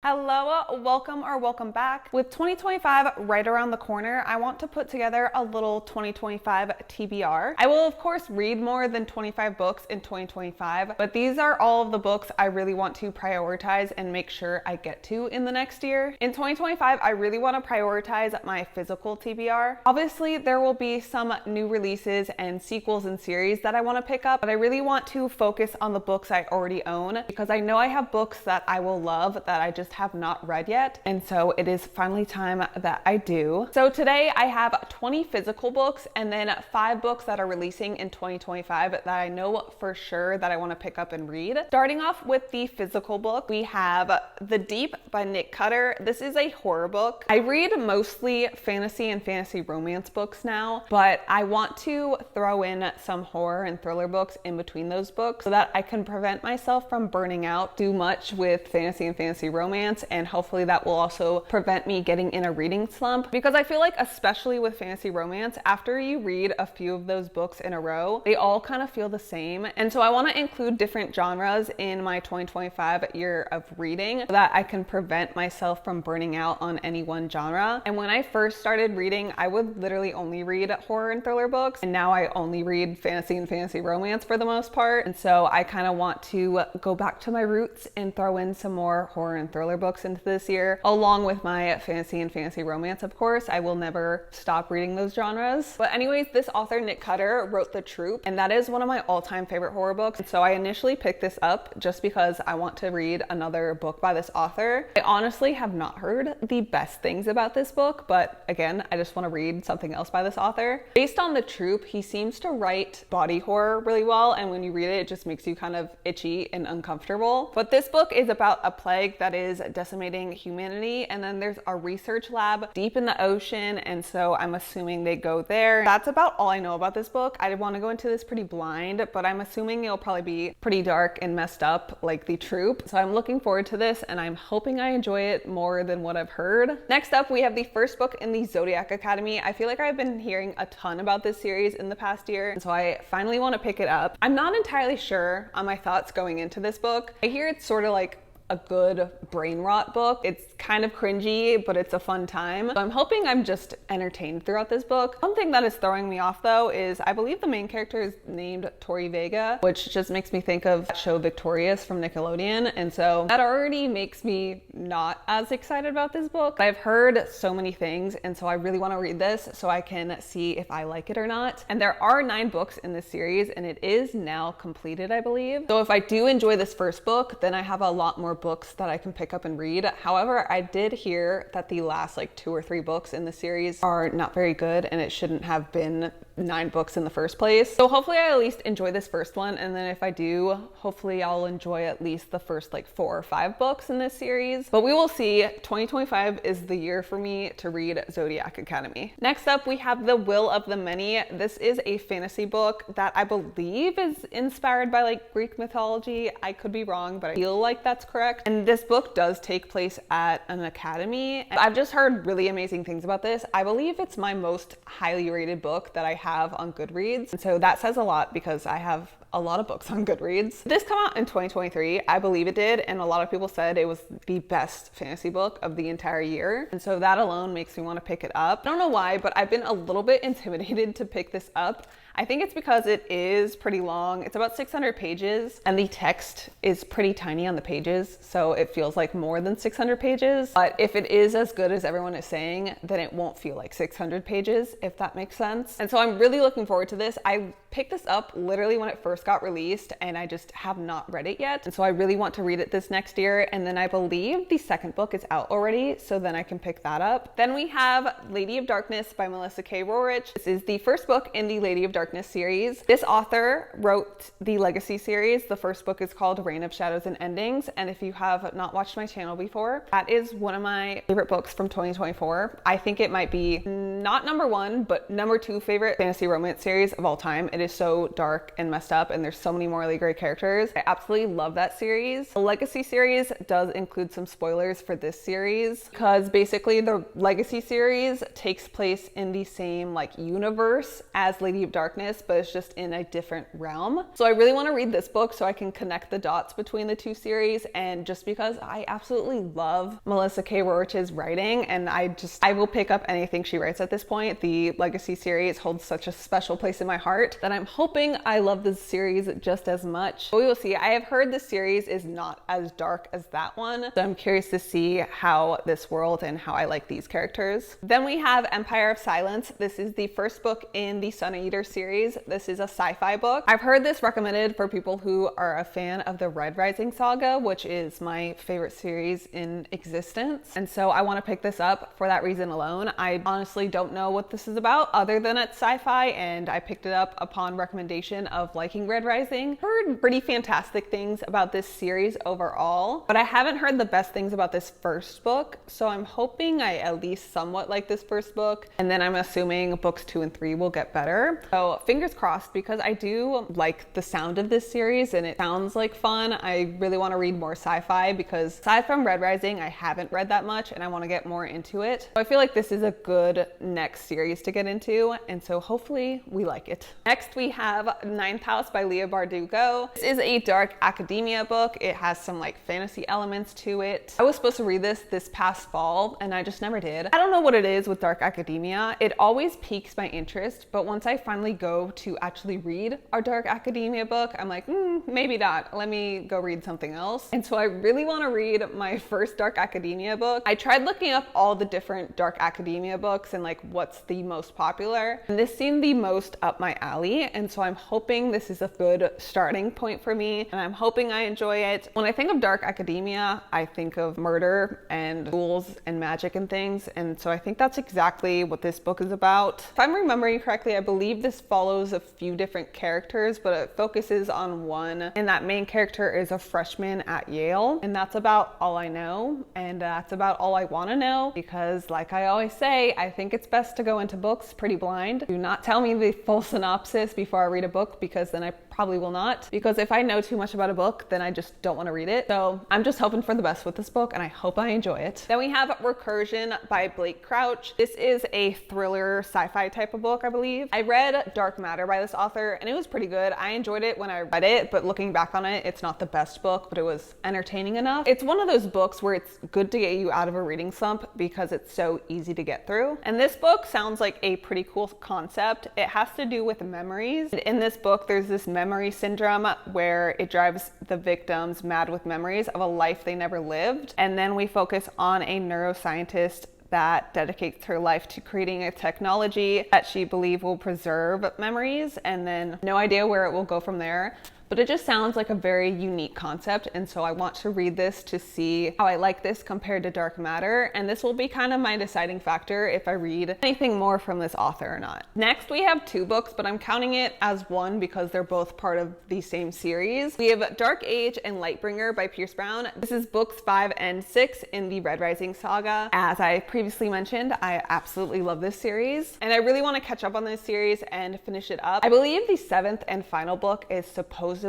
Hello, welcome back. With 2025 right around the corner, I want to put together a little 2025 TBR. I will of course read more than 25 books in 2025, but these are all of the books I really want to prioritize and make sure I get to in the next year. In 2025, I really want to prioritize my physical TBR. Obviously, there will be some new releases and sequels and series that I want to pick up, but I really want to focus on the books I already own because I know I have books that I will love that I just have not read yet, and so it is finally time that I do. So today I have 20 physical books and then 5 books that are releasing in 2025 that I know for sure that I want to pick up and read. Starting off with the physical book, we have The Deep by Nick Cutter. This is a horror book. I read mostly fantasy and fantasy romance books now, but I want to throw in some horror and thriller books in between those books so that I can prevent myself from burning out too much with fantasy and fantasy romance, and hopefully that will also prevent me getting in a reading slump, because I feel like especially with fantasy romance, after you read a few of those books in a row, they all kind of feel the same. And so I want to include different genres in my 2025 year of reading so that I can prevent myself from burning out on any one genre. And when I first started reading, I would literally only read horror and thriller books, and now I only read fantasy and fantasy romance for the most part. And so I kind of want to go back to my roots and throw in some more horror and thriller books into this year, along with my fantasy and fantasy romance. Of course, I will never stop reading those genres. But anyways, this author, Nick Cutter, wrote The Troop, and that is one of my all-time favorite horror books. So I initially picked this up just because I want to read another book by this author. I honestly have not heard the best things about this book, but again, I just want to read something else by this author. Based on The Troop, he seems to write body horror really well, and when you read it, it just makes you kind of itchy and uncomfortable. But this book is about a plague that is decimating humanity, and then there's a research lab deep in the ocean, and so I'm assuming they go there. That's about all I know about this book. I want to go into this pretty blind, but I'm assuming it'll probably be pretty dark and messed up like The Troop. So I'm looking forward to this, and I'm hoping I enjoy it more than what I've heard. Next up, we have the first book in the Zodiac Academy. I feel like I've been hearing a ton about this series in the past year, and so I finally want to pick it up. I'm not entirely sure on my thoughts going into this book. I hear it's sort of like a good brain rot book. It's kind of cringy, but it's a fun time. So I'm hoping I'm just entertained throughout this book. One thing that is throwing me off though is I believe the main character is named Tori Vega, which just makes me think of that show Victorious from Nickelodeon. And so that already makes me not as excited about this book. I've heard so many things, and so I really want to read this so I can see if I like it or not. And there are 9 books in this series, and it is now completed, I believe. So if I do enjoy this first book, then I have a lot more books that I can pick up and read. However, I did hear that the last 2 or 3 books in the series are not very good, and it shouldn't have been 9 books in the first place. So hopefully I at least enjoy this first one, and then if I do, hopefully I'll enjoy at least the first 4 or 5 books in this series. But we will see. 2025 is the year for me to read Zodiac Academy. Next up, we have The Will of the Many. This is a fantasy book that I believe is inspired by Greek mythology. I could be wrong, but I feel like that's correct. And this book does take place at an academy. I've just heard really amazing things about this. I believe it's my most highly rated book that I have on Goodreads. And so that says a lot because I have a lot of books on Goodreads. This came out in 2023, I believe it did, and a lot of people said it was the best fantasy book of the entire year. And so that alone makes me want to pick it up. I don't know why, but I've been a little bit intimidated to pick this up. I think it's because it is pretty long. It's about 600 pages, and the text is pretty tiny on the pages, so it feels like more than 600 pages. But if it is as good as everyone is saying, then it won't feel like 600 pages, if that makes sense. And so I'm really looking forward to this. I picked this up literally when it first got released, and I just have not read it yet. And so I really want to read it this next year. And then I believe the second book is out already, so then I can pick that up. Then we have Lady of Darkness by Melissa K. Rorich. This is the first book in the Lady of Darkness series. This author wrote the Legacy series. The first book is called Reign of Shadows and Endings. And if you have not watched my channel before, that is one of my favorite books from 2024. I think it might be not number 1, but number 2 favorite fantasy romance series of all time. It is so dark and messed up, and there's so many morally gray characters. I absolutely love that series. The Legacy series does include some spoilers for this series because basically the Legacy series takes place in the same universe as Lady of Darkness, darkness, but it's just in a different realm. So I really want to read this book so I can connect the dots between the two series, and just because I absolutely love Melissa K. Roach's writing, and I will pick up anything she writes at this point. The Legacy series holds such a special place in my heart that I'm hoping I love this series just as much. But we will see. I have heard this series is not as dark as that one, so I'm curious to see how this world and how I like these characters. Then we have Empire of Silence. This is the first book in the Sun Eater series. This is a sci-fi book. I've heard this recommended for people who are a fan of the Red Rising saga, which is my favorite series in existence. And so I want to pick this up for that reason alone. I honestly don't know what this is about other than it's sci-fi, and I picked it up upon recommendation of liking Red Rising. Heard pretty fantastic things about this series overall, but I haven't heard the best things about this first book. So I'm hoping I at least somewhat like this first book, and then I'm assuming books 2 and 3 will get better. So fingers crossed, because I do like the sound of this series and it sounds like fun. I really want to read more sci-fi, because aside from Red Rising, I haven't read that much and I want to get more into it. So I feel like this is a good next series to get into, and so hopefully we like it. Next we have Ninth House by Leah Bardugo. This is a dark academia book. It has some like fantasy elements to it. I was supposed to read this past fall and I just never did. I don't know what it is with dark academia. It always piques my interest, but once I finally go to actually read a dark academia book, I'm like, maybe not. Let me go read something else. And so I really want to read my first dark academia book. I tried looking up all the different dark academia books and like what's the most popular, and this seemed the most up my alley, and so I'm hoping this is a good starting point for me, and I'm hoping I enjoy it. When I think of dark academia, I think of murder and rules and magic and things, and so I think that's exactly what this book is about. If I'm remembering correctly, I believe this follows a few different characters, but it focuses on one, and that main character is a freshman at Yale, and that's about all I know, and that's about all I want to know, because like I always say, I think it's best to go into books pretty blind. Do not tell me the full synopsis before I read a book, because then I probably will not, because if I know too much about a book, then I just don't want to read it. So I'm just hoping for the best with this book, and I hope I enjoy it. Then we have Recursion by Blake Crouch. This is a thriller sci-fi type of book, I believe. I read Dark Matter by this author, and it was pretty good. I enjoyed it when I read it, but looking back on it, it's not the best book, but it was entertaining enough. It's one of those books where it's good to get you out of a reading slump because it's so easy to get through. And this book sounds like a pretty cool concept. It has to do with memories. In this book, there's this memory syndrome where it drives the victims mad with memories of a life they never lived. And then we focus on a neuroscientist that dedicates her life to creating a technology that she believes will preserve memories, and then no idea where it will go from there. But it just sounds like a very unique concept, and so I want to read this to see how I like this compared to Dark Matter, and this will be kind of my deciding factor if I read anything more from this author or not. Next, we have 2 books, but I'm counting it as one because they're both part of the same series. We have Dark Age and Lightbringer by Pierce Brown. This is books 5 and 6 in the Red Rising saga. As I previously mentioned, I absolutely love this series, and I really want to catch up on this series and finish it up. I believe the 7th and final book is supposed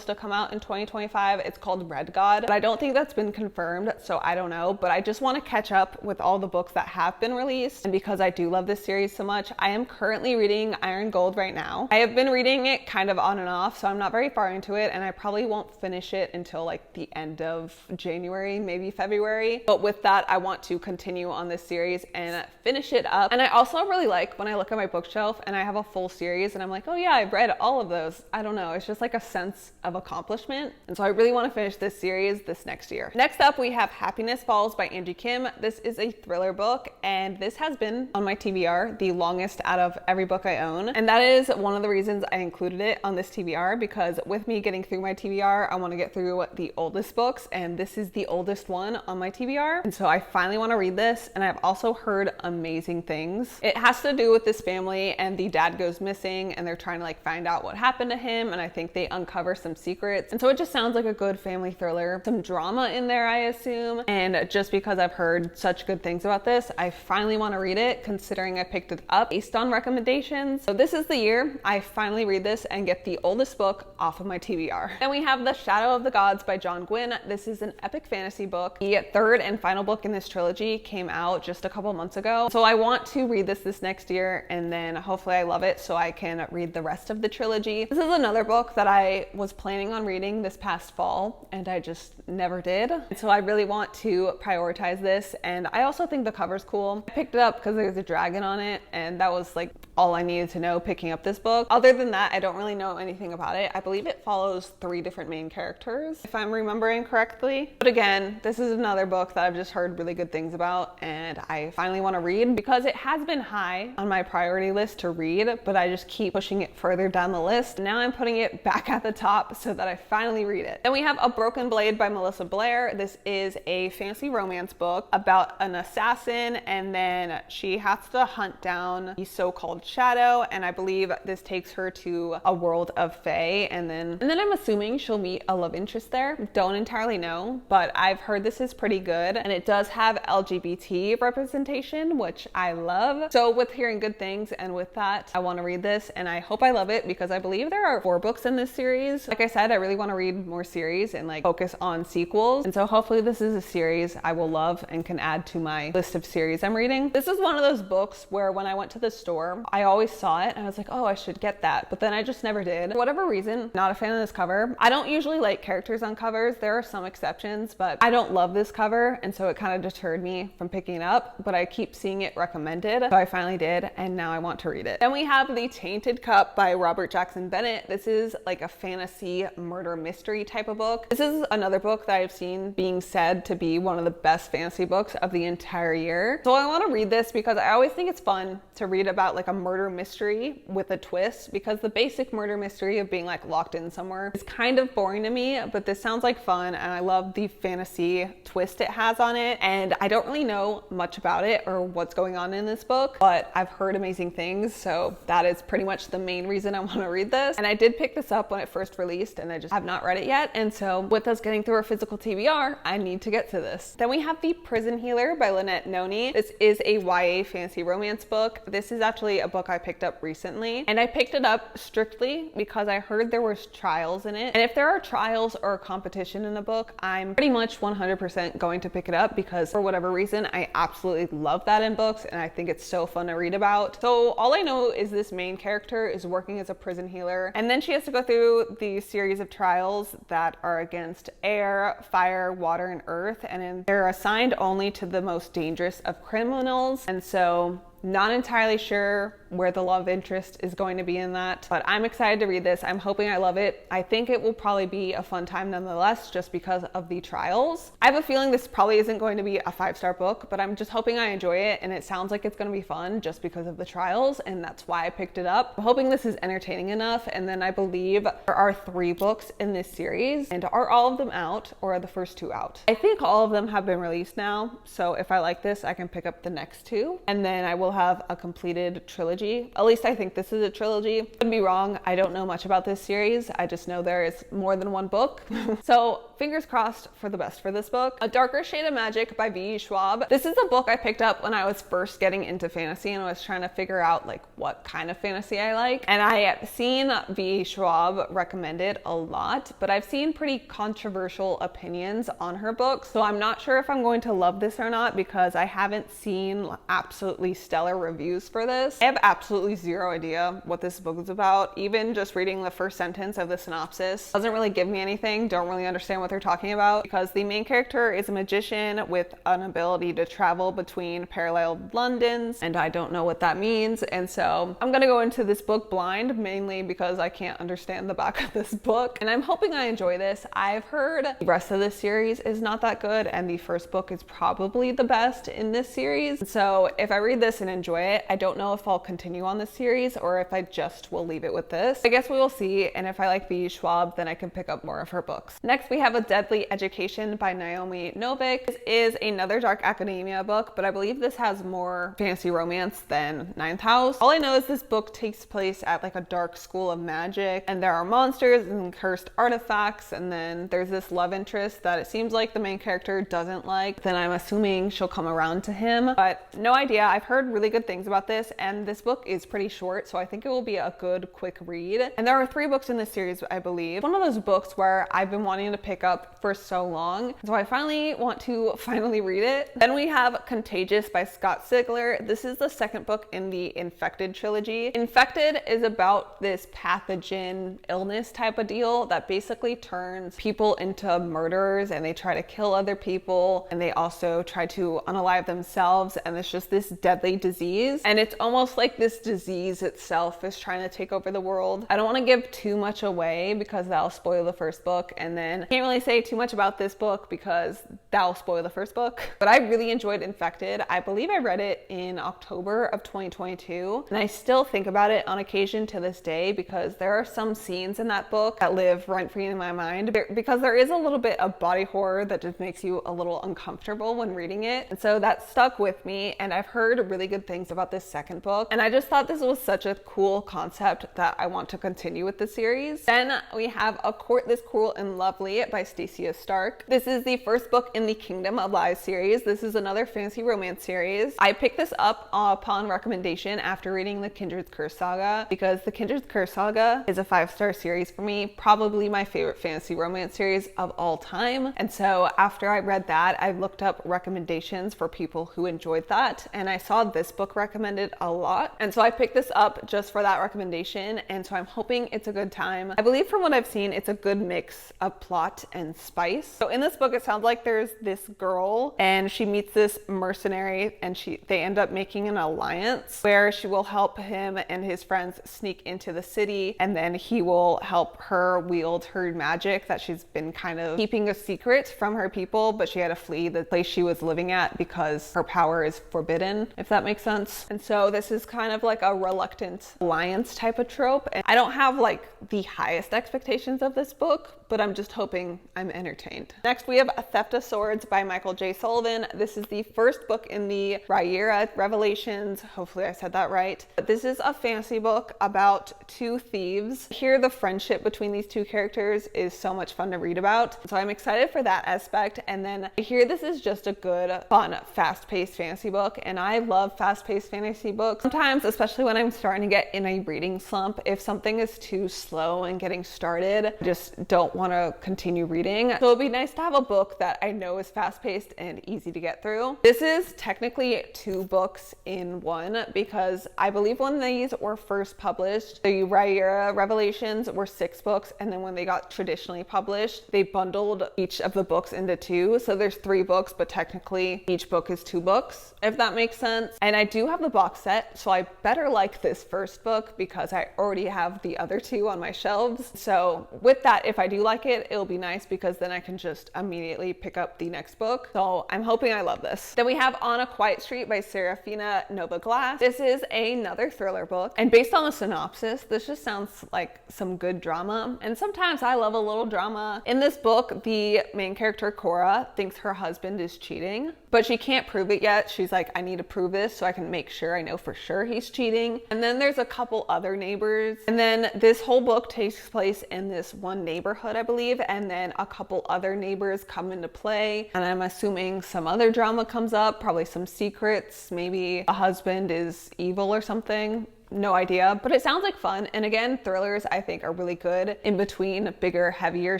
to come out in 2025. It's called Red God, but I don't think that's been confirmed, so I don't know. But I just want to catch up with all the books that have been released, and because I do love this series so much, I am currently reading Iron Gold right now. I have been reading it kind of on and off, so I'm not very far into it, and I probably won't finish it until like the end of January, maybe February. But with that, I want to continue on this series and finish it up. And I also really like when I look at my bookshelf and I have a full series and I'm like, oh yeah, I've read all of those. I don't know, it's just like a sense of accomplishment, and so I really want to finish this series this next year. Next up, we have Happiness Falls by Angie Kim. This is a thriller book, and this has been on my TBR the longest out of every book I own, and that is one of the reasons I included it on this TBR, because with me getting through my TBR, I want to get through the oldest books, and this is the oldest one on my TBR, and so I finally want to read this, and I've also heard amazing things. It has to do with this family, and the dad goes missing, and they're trying to like find out what happened to him, and I think they uncover some secrets. And so it just sounds like a good family thriller. Some drama in there, I assume. And just because I've heard such good things about this, I finally want to read it, considering I picked it up based on recommendations. So this is the year I finally read this and get the oldest book off of my TBR. Then we have The Shadow of the Gods by John Gwynne. This is an epic fantasy book. The third and final book in this trilogy came out just a couple months ago. So I want to read this next year, and then hopefully I love it so I can read the rest of the trilogy. This is another book that I was planning on reading this past fall, and I just never did. And so I really want to prioritize this, and I also think the cover's cool. I picked it up because there's a dragon on it, and that was like all I needed to know picking up this book. Other than that, I don't really know anything about it. I believe it follows 3 different main characters, if I'm remembering correctly. But again, this is another book that I've just heard really good things about, and I finally want to read because it has been high on my priority list to read, but I just keep pushing it further down the list. Now I'm putting it back at the top so that I finally read it. Then we have A Broken Blade by Melissa Blair. This is a fantasy romance book about an assassin, and then she has to hunt down the so-called shadow, and I believe this takes her to a world of fae, and then I'm assuming she'll meet a love interest there. Don't entirely know, but I've heard this is pretty good, and it does have LGBT representation, which I love. So with hearing good things and with that, I want to read this, and I hope I love it because I believe there are 4 books in this series. Like I said, I really want to read more series and like focus on sequels, and so hopefully this is a series I will love and can add to my list of series I'm reading. This is one of those books where when I went to the store, I always saw it and I was like, oh, I should get that, but then I just never did. For whatever reason, not a fan of this cover. I don't usually like characters on covers. There are some exceptions, but I don't love this cover, and so it kind of deterred me from picking it up, but I keep seeing it recommended, so I finally did, and now I want to read it. Then we have The Tainted Cup by Robert Jackson Bennett. This is like a fantasy murder mystery type of book. This is another book that I've seen being said to be one of the best fantasy books of the entire year. So I want to read this because I always think it's fun to read about like a murder mystery with a twist, because the basic murder mystery of being like locked in somewhere is kind of boring to me, but this sounds like fun, and I love the fantasy twist it has on it. And I don't really know much about it or what's going on in this book, but I've heard amazing things, so that is pretty much the main reason I want to read this. And I did pick this up when it first released, and I just have not read it yet, and so with us getting through our physical TBR, I need to get to this. Then we have The Prison Healer by Lynette Noni. This is a YA fantasy romance book. This is actually a book I picked up recently, and I picked it up strictly because I heard there was trials in it, and if there are trials or a competition in a book, I'm pretty much 100% going to pick it up because for whatever reason, I absolutely love that in books, and I think it's so fun to read about. So all I know is this main character is working as a prison healer, and then she has to go through the series of trials that are against air, fire, water, and earth, and they're assigned only to the most dangerous of criminals. And so not entirely sure where the love interest is going to be in that, but I'm excited to read this. I'm hoping I love it. I think it will probably be a fun time nonetheless, just because of the trials. I have a feeling this probably isn't going to be a 5-star book, but I'm just hoping I enjoy it, and it sounds like it's going to be fun just because of the trials, and that's why I picked it up. I'm hoping this is entertaining enough. And then I believe there are 3 books in this series, and are all of them out, or are the first 2 out? I think all of them have been released now, so if I like this, I can pick up the next 2, and then I will have a completed trilogy. At least I think this is a trilogy. Could be wrong. I don't know much about this series. I just know there is more than 1 book. So fingers crossed for the best for this book. A Darker Shade of Magic by V.E. Schwab. This is a book I picked up when I was first getting into fantasy, and I was trying to figure out like what kind of fantasy I like. And I have seen V.E. Schwab recommend it a lot, but I've seen pretty controversial opinions on her books. So I'm not sure if I'm going to love this or not because I haven't seen absolutely stellar reviews for this. I have absolutely zero idea what this book is about. Even just reading the first sentence of the synopsis doesn't really give me anything. Don't really understand what they're talking about, because the main character is a magician with an ability to travel between parallel Londons, and I don't know what that means. And so I'm gonna go into this book blind, mainly because I can't understand the back of this book, and I'm hoping I enjoy this. I've heard the rest of this series is not that good, and the first book is probably the best in this series. So if I read this and enjoy it, I don't know if I'll continue on this series or if I just will leave it with this. I guess we will see, and if I like V.E. Schwab, then I can pick up more of her books. Next, we have A A Deadly Education by Naomi Novik. This is another dark academia book, but I believe this has more fantasy romance than Ninth House. All I know is this book takes place at like a dark school of magic, and there are monsters and cursed artifacts, and then there's this love interest that it seems like the main character doesn't like. Then I'm assuming she'll come around to him, but no idea. I've heard really good things about this, and this book is pretty short, so I think it will be a good quick read. And there are 3 books in this series, I believe. One of those books where I've been wanting to pick up for so long, so I finally want to read it. Then we have Contagious by Scott Sigler. This is the second book in the Infected trilogy. Infected is about this pathogen illness type of deal that basically turns people into murderers, and they try to kill other people, and they also try to unalive themselves, and it's just this deadly disease, and it's almost like this disease itself is trying to take over the world. I don't want to give too much away because that'll spoil the first book, and then I can't really say too much about this book because that'll spoil the first book. But I really enjoyed Infected. I believe I read it in October of 2022, and I still think about it on occasion to this day because there are some scenes in that book that live rent-free in my mind, because there is a little bit of body horror that just makes you a little uncomfortable when reading it, and so that stuck with me. And I've heard really good things about this second book, and I just thought this was such a cool concept that I want to continue with the series. Then we have A Court This Cruel and Lovely by Stacia Stark. This is the first book in the Kingdom of Lies series. This is another fantasy romance series. I picked this up upon recommendation after reading the Kindred's Curse saga, because the Kindred's Curse saga is a 5-star series for me, probably my favorite fantasy romance series of all time. And so after I read that, I looked up recommendations for people who enjoyed that, and I saw this book recommended a lot, and so I picked this up just for that recommendation, and so I'm hoping it's a good time. I believe from what I've seen, it's a good mix of plot and spice. So in this book, it sounds like there's this girl, and she meets this mercenary, and they end up making an alliance where she will help him and his friends sneak into the city, and then he will help her wield her magic that she's been kind of keeping a secret from her people, but she had to flee the place she was living at because her power is forbidden, if that makes sense. And so this is kind of like a reluctant alliance type of trope, and I don't have like the highest expectations of this book, but I'm just hoping I'm entertained. Next, we have A Theft of Swords by Michael J. Sullivan. This is the first book in the Rhaenyra Revelations. Hopefully I said that right. But this is a fantasy book about 2 thieves. Here, the friendship between these 2 characters is so much fun to read about, so I'm excited for that aspect. And then here, this is just a good, fun, fast-paced fantasy book, and I love fast-paced fantasy books. Sometimes, especially when I'm starting to get in a reading slump, if something is too slow and getting started, I just don't want to continue reading. So it'd be nice to have a book that I know is fast-paced and easy to get through. This is technically 2 books in one, because I believe when these were first published, the Rhaenyra Revelations were 6 books, and then when they got traditionally published, they bundled each of the books into 2. So there's 3 books, but technically each book is 2 books, if that makes sense. And I do have the box set, so I better like this first book because I already have the other 2 on my shelves. So with that, if I do like it, it'll be nice because then I can just immediately pick up the next book. So I'm hoping I love this. Then we have On a Quiet Street by Serafina Nova Glass. This is another thriller book, and based on the synopsis, this just sounds like some good drama, and sometimes I love a little drama. In this book, the main character Cora thinks her husband is cheating, but she can't prove it yet. She's like, I need to prove this so I can make sure I know for sure he's cheating. And then there's a couple other neighbors, and then this whole book takes place in this one neighborhood, I believe, and then a couple other neighbors come into play, and I'm assuming some other drama comes up, probably some secrets, maybe a husband is evil or something. No idea, but it sounds like fun. And again, thrillers I think are really good in between bigger, heavier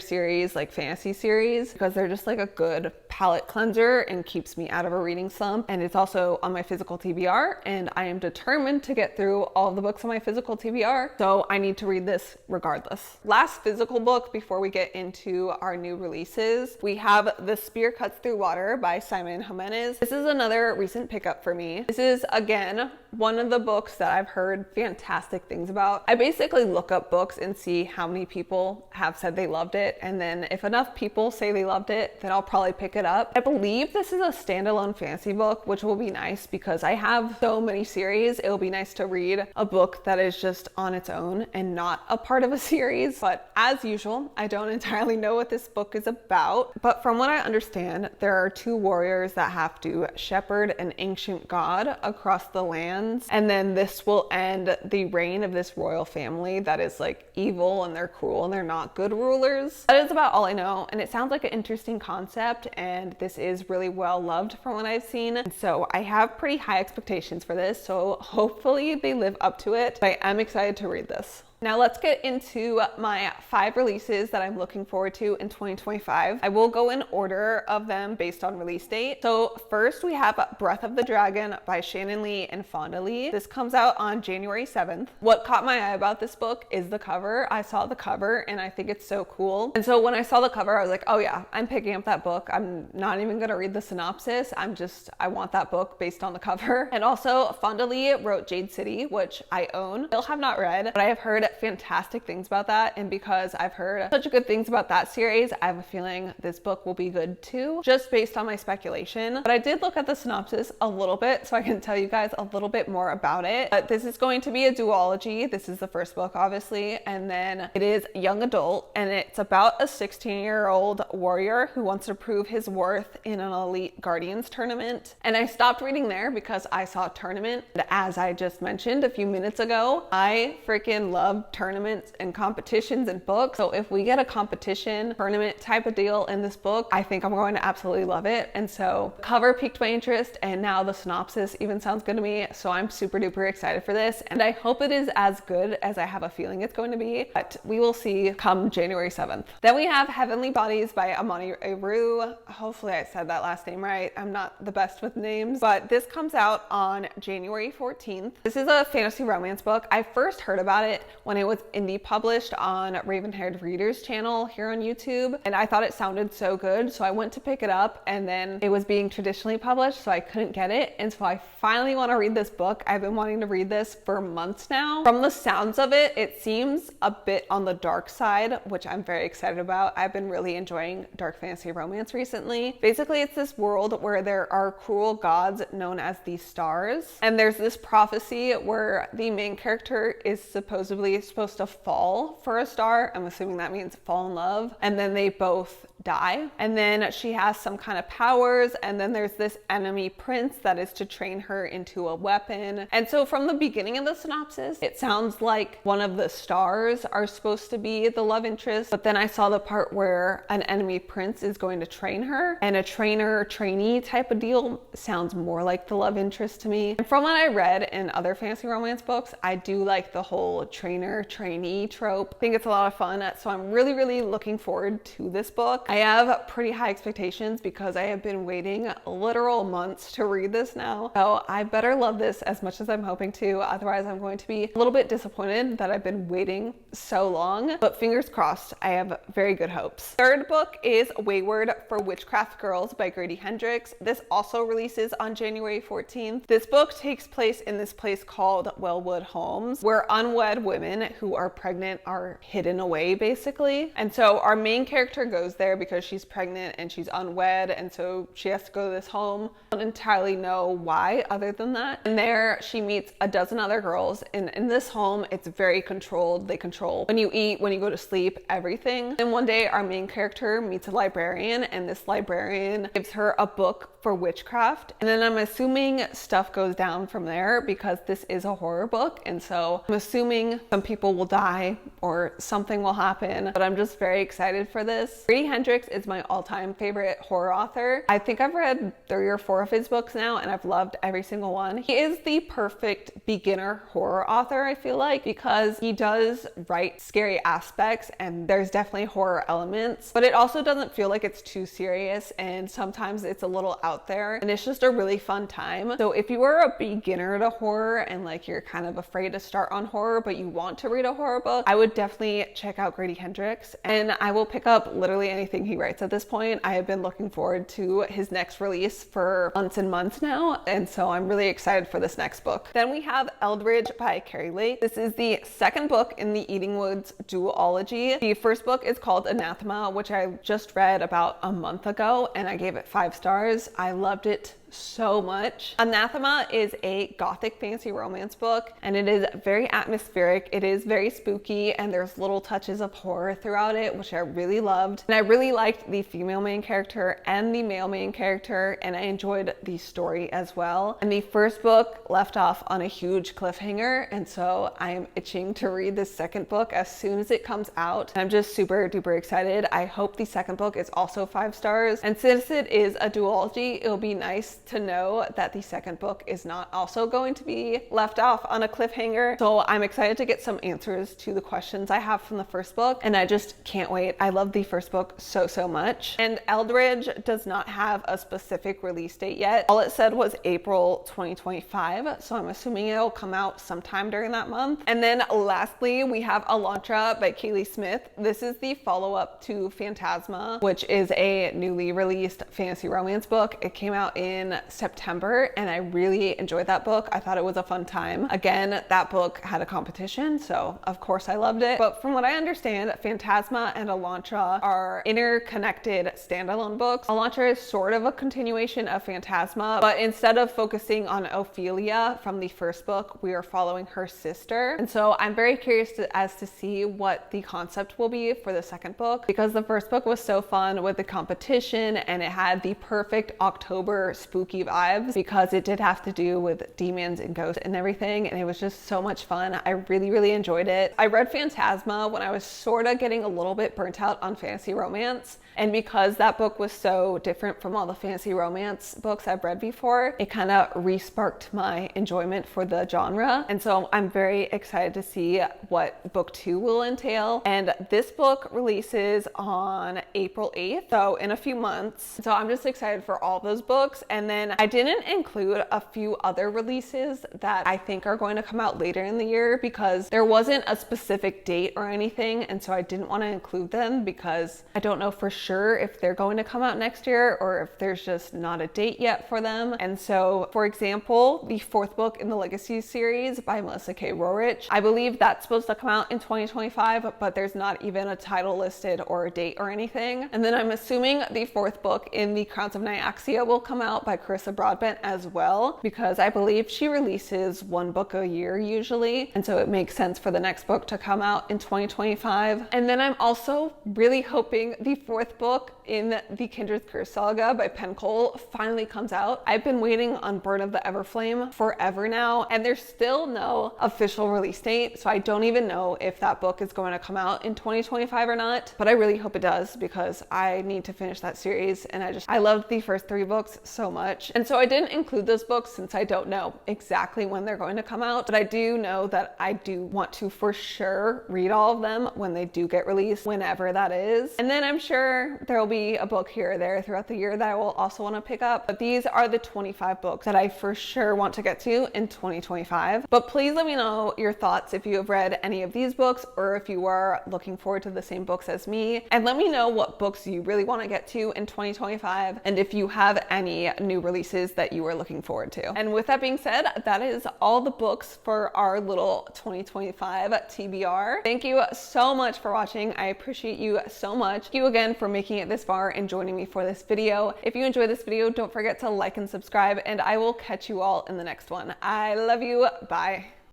series like fantasy series, because they're just like a good palate cleanser and keeps me out of a reading slump. And it's also on my physical TBR, and I am determined to get through all of the books on my physical TBR, so I need to read this regardless. Last physical book before we get into our new releases, we have The Spear Cuts Through Water by Simon Jimenez. This is another recent pickup for me. This is again one of the books that I've heard fantastic things about. I basically look up books and see how many people have said they loved it, and then if enough people say they loved it, then I'll probably pick it it up. I believe this is a standalone fantasy book, which will be nice because I have so many series. It'll be nice to read a book that is just on its own and not a part of a series. But as usual, I don't entirely know what this book is about. But from what I understand, there are two warriors that have to shepherd an ancient god across the lands. And then this will end the reign of this royal family that is like evil and they're cruel and they're not good rulers. That is about all I know. And it sounds like an interesting concept. And this is really well loved from what I've seen. And so I have pretty high expectations for this. So hopefully they live up to it. But I am excited to read this. Now let's get into my 5 releases that I'm looking forward to in 2025. I will go in order of them based on release date. So first we have Breath of the Dragon by Shannon Lee and Fonda Lee. This comes out on January 7th. What caught my eye about this book is the cover. I saw the cover and I think it's so cool. And so when I saw the cover, I was like, oh yeah, I'm picking up that book. I'm not even gonna read the synopsis. I want that book based on the cover. And also Fonda Lee wrote Jade City, which I own. Still have not read, but I have heard fantastic things about that, and because I've heard such good things about that series, I have a feeling this book will be good too, just based on my speculation. But I did look at the synopsis a little bit so I can tell you guys a little bit more about it. But this is going to be a duology. This is the first book obviously, and then it is young adult, and it's about a 16-year-old warrior who wants to prove his worth in an elite Guardians tournament. And I stopped reading there because I saw tournament. As I just mentioned a few minutes ago, I freaking love tournaments and competitions and books. So if we get a competition tournament type of deal in this book, I think I'm going to absolutely love it. And so the cover piqued my interest, and now the synopsis even sounds good to me. So I'm super duper excited for this, and I hope it is as good as I have a feeling it's going to be, but we will see come January 7th. Then we have Heavenly Bodies by Amani Aru. Hopefully I said that last name right. I'm not the best with names, but this comes out on January 14th. This is a fantasy romance book. I first heard about it when it was indie published on Raven-Haired Readers channel here on YouTube, and I thought it sounded so good, so I went to pick it up, and then it was being traditionally published, so I couldn't get it, and so I finally want to read this book. I've been wanting to read this for months now. From the sounds of it, it seems a bit on the dark side, which I'm very excited about. I've been really enjoying dark fantasy romance recently. Basically, it's this world where there are cruel gods known as the stars, and there's this prophecy where the main character is supposedly supposed to fall for a star. I'm assuming that means fall in love, and then they both die, and then she has some kind of powers, and then there's this enemy prince that is to train her into a weapon. And so from the beginning of the synopsis, it sounds like one of the stars are supposed to be the love interest, but then I saw the part where an enemy prince is going to train her, and a trainer-trainee type of deal sounds more like the love interest to me. And from what I read in other fantasy romance books, I do like the whole trainer-trainee trope. I think it's a lot of fun, so I'm really looking forward to this book. I have pretty high expectations because I have been waiting literal months to read this now. So I better love this as much as I'm hoping to. Otherwise, I'm going to be a little bit disappointed that I've been waiting so long. But fingers crossed, I have very good hopes. Third book is Wayward for Witchcraft Girls by Grady Hendrix. This also releases on January 14th. This book takes place in this place called Wellwood Homes, where unwed women who are pregnant are hidden away, basically. And so our main character goes there because she's pregnant and she's unwed, and so she has to go to this home. I don't entirely know why other than that. And there she meets a dozen other girls, and in this home it's very controlled. They control when you eat, when you go to sleep, everything. And one day our main character meets a librarian, and this librarian gives her a book for witchcraft, and then I'm assuming stuff goes down from there because this is a horror book, and so I'm assuming some people will die or something will happen, but I'm just very excited for this. Grady Hendrix is my all-time favorite horror author. I think I've read 3 or 4 of his books now, and I've loved every single one. He is the perfect beginner horror author, I feel like, because he does write scary aspects, and there's definitely horror elements, but it also doesn't feel like it's too serious, and sometimes it's a little out there, and it's just a really fun time. So if you are a beginner to horror and like you're kind of afraid to start on horror, but you want to read a horror book, I would definitely check out Grady Hendrix. And I will pick up literally anything everything he writes at this point. I have been looking forward to his next release for months and months now, and so I'm really excited for this next book. Then we have Eldridge by Carrie Lake. This is the second book in the Eating Woods duology. The first book is called Anathema, which I just read about a month ago, and I gave it 5 stars. I loved it so much. Anathema is a gothic fantasy romance book, and it is very atmospheric. It is very spooky, and there's little touches of horror throughout it, which I really loved. And I really liked the female main character and the male main character, and I enjoyed the story as well. And the first book left off on a huge cliffhanger, and so I am itching to read the second book as soon as it comes out. I'm just super duper excited. I hope the second book is also 5 stars. And since it is a duology, it'll be nice to know that the second book is not also going to be left off on a cliffhanger. So I'm excited to get some answers to the questions I have from the first book, and I just can't wait. I love the first book so much. And Eldridge does not have a specific release date yet. All it said was April 2025, so I'm assuming it'll come out sometime during that month. And then lastly, we have Elantra by Kaylee Smith. This is the follow-up to Phantasma, which is a newly released fantasy romance book. It came out in September, and I really enjoyed that book. I thought it was a fun time. Again, that book had a competition, so of course I loved it. But from what I understand, Phantasma and Elantra are interconnected standalone books. Elantra is sort of a continuation of Phantasma, but instead of focusing on Ophelia from the first book, we are following her sister. And so I'm very curious as to see what the concept will be for the second book, because the first book was so fun with the competition, and it had the perfect October spooky vibes because it did have to do with demons and ghosts and everything, and it was just so much fun. I really enjoyed it. I read Phantasma when I was sort of getting a little bit burnt out on fantasy romance, and because that book was so different from all the fantasy romance books I've read before, it kind of re-sparked my enjoyment for the genre. And so I'm very excited to see what book 2 will entail. And this book releases on April 8th, so in a few months. So I'm just excited for all those books. And then I didn't include a few other releases that I think are going to come out later in the year because there wasn't a specific date or anything, and so I didn't want to include them because I don't know for sure if they're going to come out next year or if there's just not a date yet for them. And so, for example, the 4th book in the Legacy series by Melissa K. Roerich, I believe that's supposed to come out in 2025, but there's not even a title listed or a date or anything. And then I'm assuming the 4th book in the Crowns of Nyaxia will come out by Carissa Broadbent as well, because I believe she releases 1 book a year usually, and so it makes sense for the next book to come out in 2025. And then I'm also really hoping the 4th book in the Kindred's Curse saga by Penn Cole finally comes out. I've been waiting on Burn of the Everflame forever now, and there's still no official release date, so I don't even know if that book is going to come out in 2025 or not, but I really hope it does because I need to finish that series, and I loved the first 3 books so much. And so I didn't include those books since I don't know exactly when they're going to come out, but I do know that I do want to for sure read all of them when they do get released, whenever that is. And then I'm sure there will be a book here or there throughout the year that I will also want to pick up, but these are the 25 books that I for sure want to get to in 2025. But please let me know your thoughts if you have read any of these books or if you are looking forward to the same books as me, and let me know what books you really want to get to in 2025 and if you have any new releases that you are looking forward to. And with that being said, that is all the books for our little 2025 TBR. Thank you so much for watching. I appreciate you so much. Thank you again for making it this far and joining me for this video. If you enjoyed this video, don't forget to like and subscribe, and I will catch you all in the next one. I love you. Bye.